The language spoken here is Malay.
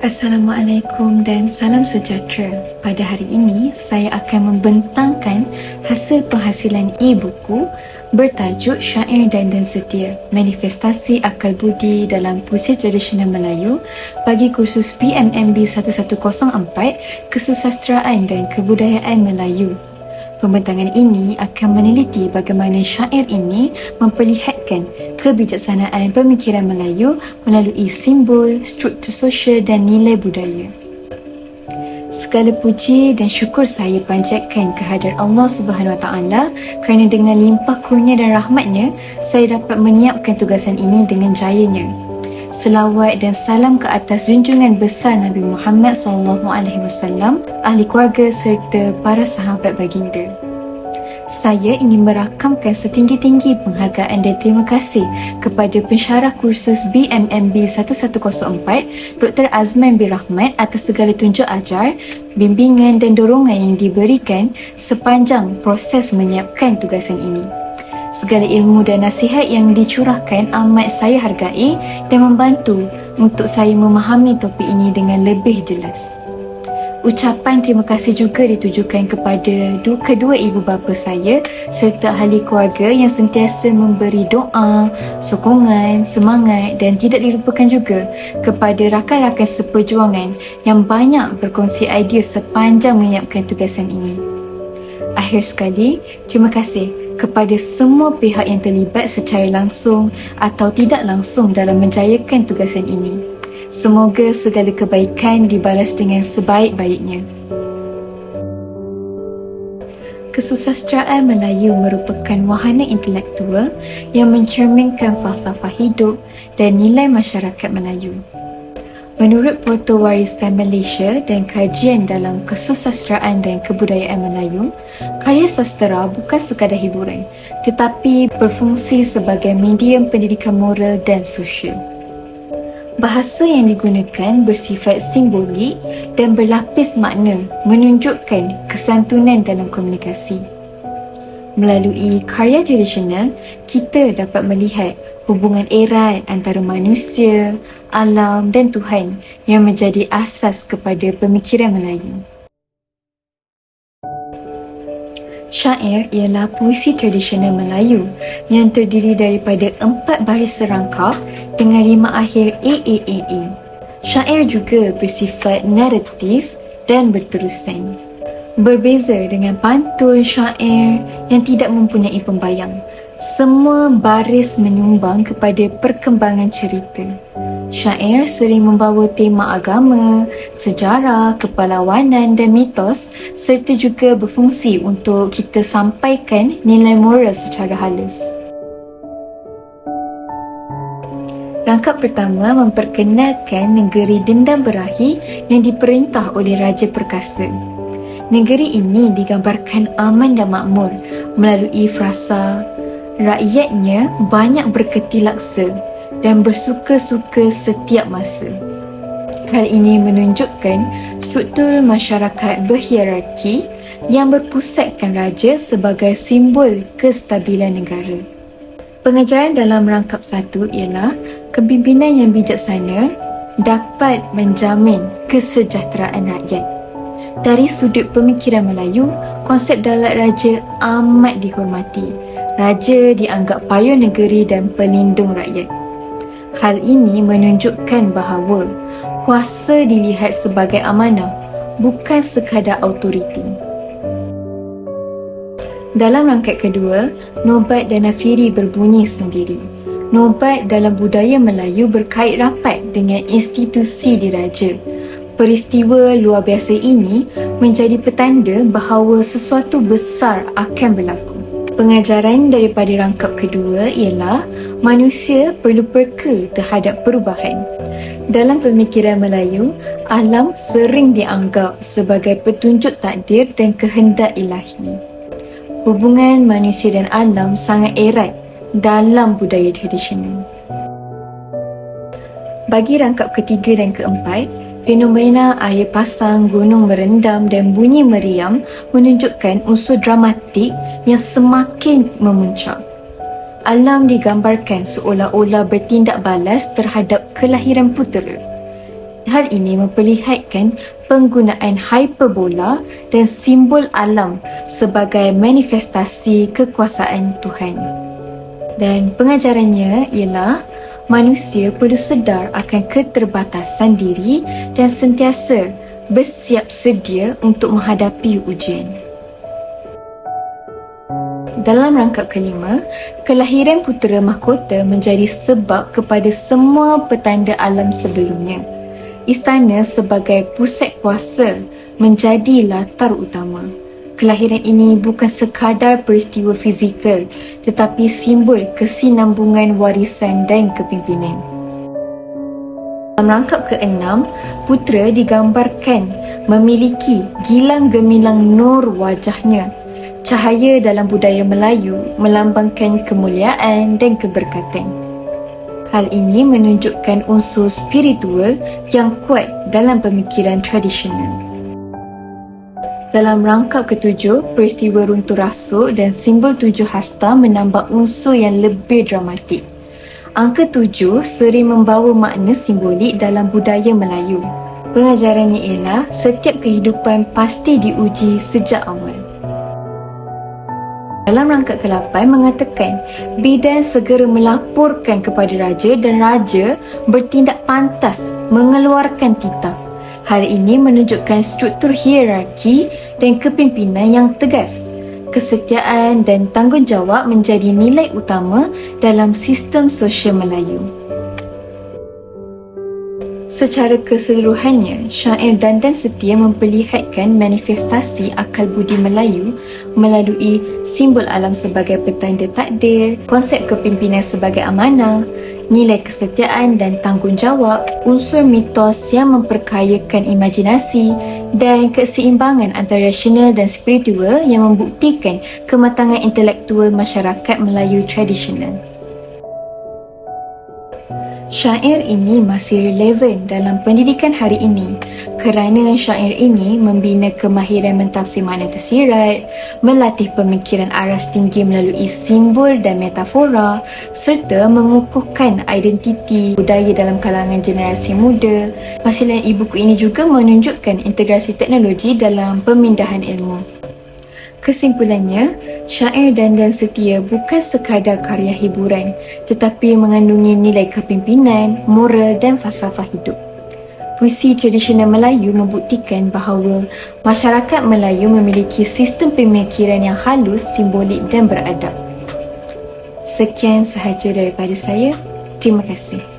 Assalamualaikum dan salam sejahtera. Pada hari ini, saya akan membentangkan hasil penghasilan e-buku bertajuk Syair dan Setia, Manifestasi Akal Budi dalam Puisi Tradisional Melayu bagi kursus PMMB 1104 Kesusasteraan dan Kebudayaan Melayu. Pembentangan ini akan meneliti bagaimana syair ini memperlihatkan kebijaksanaan pemikiran Melayu melalui simbol, struktur sosial dan nilai budaya. Segala puji dan syukur saya panjatkan kehadrat Allah Subhanahu Wa Taala kerana dengan limpah kurnia dan rahmatnya, saya dapat menyiapkan tugasan ini dengan jayanya. Selawat dan salam ke atas junjungan besar Nabi Muhammad SAW, ahli keluarga serta para sahabat baginda. Saya ingin merakamkan setinggi-tinggi penghargaan dan terima kasih kepada pensyarah kursus BMMB 1104 Dr. Azman bin Rahmat atas segala tunjuk ajar, bimbingan dan dorongan yang diberikan sepanjang proses menyiapkan tugasan ini. Segala ilmu dan nasihat yang dicurahkan amat saya hargai dan membantu untuk saya memahami topik ini dengan lebih jelas. Ucapan terima kasih juga ditujukan kepada kedua ibu bapa saya serta ahli keluarga yang sentiasa memberi doa, sokongan, semangat dan tidak dilupakan juga kepada rakan-rakan seperjuangan yang banyak berkongsi idea sepanjang menyiapkan tugasan ini. Akhir sekali, terima kasih kepada semua pihak yang terlibat secara langsung atau tidak langsung dalam menjayakan tugasan ini. Semoga segala kebaikan dibalas dengan sebaik-baiknya. Kesusasteraan Melayu merupakan wahana intelektual yang mencerminkan falsafah hidup dan nilai masyarakat Melayu. Menurut Portal Warisan Malaysia dan kajian dalam kesusasteraan dan kebudayaan Melayu, karya sastera bukan sekadar hiburan, tetapi berfungsi sebagai medium pendidikan moral dan sosial. Bahasa yang digunakan bersifat simbolik dan berlapis makna, menunjukkan kesantunan dalam komunikasi. Melalui karya tradisional, kita dapat melihat hubungan erat antara manusia, alam dan Tuhan yang menjadi asas kepada pemikiran Melayu. Syair ialah puisi tradisional Melayu yang terdiri daripada 4 baris serangkap dengan rima akhir AAAA. Syair juga bersifat naratif dan berterusan. Berbeza dengan pantun syair yang tidak mempunyai pembayang, semua baris menyumbang kepada perkembangan cerita. Syair sering membawa tema agama, sejarah, kepahlawanan dan mitos serta juga berfungsi untuk kita sampaikan nilai moral secara halus. Rangkap pertama memperkenalkan negeri Dendam Berahi yang diperintah oleh Raja Perkasa. Negeri ini digambarkan aman dan makmur melalui frasa rakyatnya banyak berketilaksa dan bersuka-suka setiap masa. Hal ini menunjukkan struktur masyarakat berhierarki yang berpusatkan raja sebagai simbol kestabilan negara. Pengajaran dalam rangkap 1 ialah kepimpinan yang bijaksana dapat menjamin kesejahteraan rakyat. Dari sudut pemikiran Melayu, konsep Daulat Raja amat dihormati. Raja dianggap payung negeri dan pelindung rakyat. Hal ini menunjukkan bahawa kuasa dilihat sebagai amanah, bukan sekadar autoriti. Dalam rangkap kedua, nobat dan nafiri berbunyi sendiri. Nobat dalam budaya Melayu berkait rapat dengan institusi diraja. Peristiwa luar biasa ini menjadi petanda bahawa sesuatu besar akan berlaku. Pengajaran daripada rangkap kedua ialah manusia perlu peka terhadap perubahan. Dalam pemikiran Melayu, alam sering dianggap sebagai petunjuk takdir dan kehendak ilahi. Hubungan manusia dan alam sangat erat dalam budaya tradisional. Bagi rangkap ketiga dan keempat, fenomena air pasang, gunung merendam dan bunyi meriam menunjukkan unsur dramatik yang semakin memuncak. Alam digambarkan seolah-olah bertindak balas terhadap kelahiran putera. Hal ini memperlihatkan penggunaan hyperbola dan simbol alam sebagai manifestasi kekuasaan Tuhan. Dan pengajarannya ialah manusia perlu sedar akan keterbatasan diri dan sentiasa bersiap sedia untuk menghadapi ujian. Dalam rangkap kelima, kelahiran putera mahkota menjadi sebab kepada semua petanda alam sebelumnya. Istana sebagai pusat kuasa menjadi latar utama. Kelahiran ini bukan sekadar peristiwa fizikal, tetapi simbol kesinambungan warisan dan kepimpinan. Dalam rangkap keenam, putera digambarkan memiliki gilang gemilang nur wajahnya. Cahaya dalam budaya Melayu melambangkan kemuliaan dan keberkatan. Hal ini menunjukkan unsur spiritual yang kuat dalam pemikiran tradisional. Dalam rangkap ketujuh, peristiwa runtuh rasuk dan simbol 7 hasta menambah unsur yang lebih dramatik. Angka 7 sering membawa makna simbolik dalam budaya Melayu. Pengajarannya ialah setiap kehidupan pasti diuji sejak awal. Dalam rangkap ke-8 mengatakan bidan segera melaporkan kepada raja dan raja bertindak pantas mengeluarkan titah. Hal ini menunjukkan struktur hierarki dan kepimpinan yang tegas. Kesetiaan dan tanggungjawab menjadi nilai utama dalam sistem sosial Melayu. Secara keseluruhannya, syair Dandan Setia memperlihatkan manifestasi akal budi Melayu melalui simbol alam sebagai petanda takdir, konsep kepimpinan sebagai amanah, nilai kesetiaan dan tanggungjawab, unsur mitos yang memperkayakan imajinasi dan keseimbangan antara rasional dan spiritual yang membuktikan kematangan intelektual masyarakat Melayu tradisional. Syair ini masih relevan dalam pendidikan hari ini kerana syair ini membina kemahiran mentafsir makna tersirat, melatih pemikiran aras tinggi melalui simbol dan metafora serta mengukuhkan identiti budaya dalam kalangan generasi muda. Hasilan e-buku ini juga menunjukkan integrasi teknologi dalam pemindahan ilmu. Kesimpulannya, syair Dandan Setia bukan sekadar karya hiburan tetapi mengandungi nilai kepimpinan, moral dan falsafah hidup. Puisi tradisional Melayu membuktikan bahawa masyarakat Melayu memiliki sistem pemikiran yang halus, simbolik dan beradab. Sekian sahaja daripada saya. Terima kasih.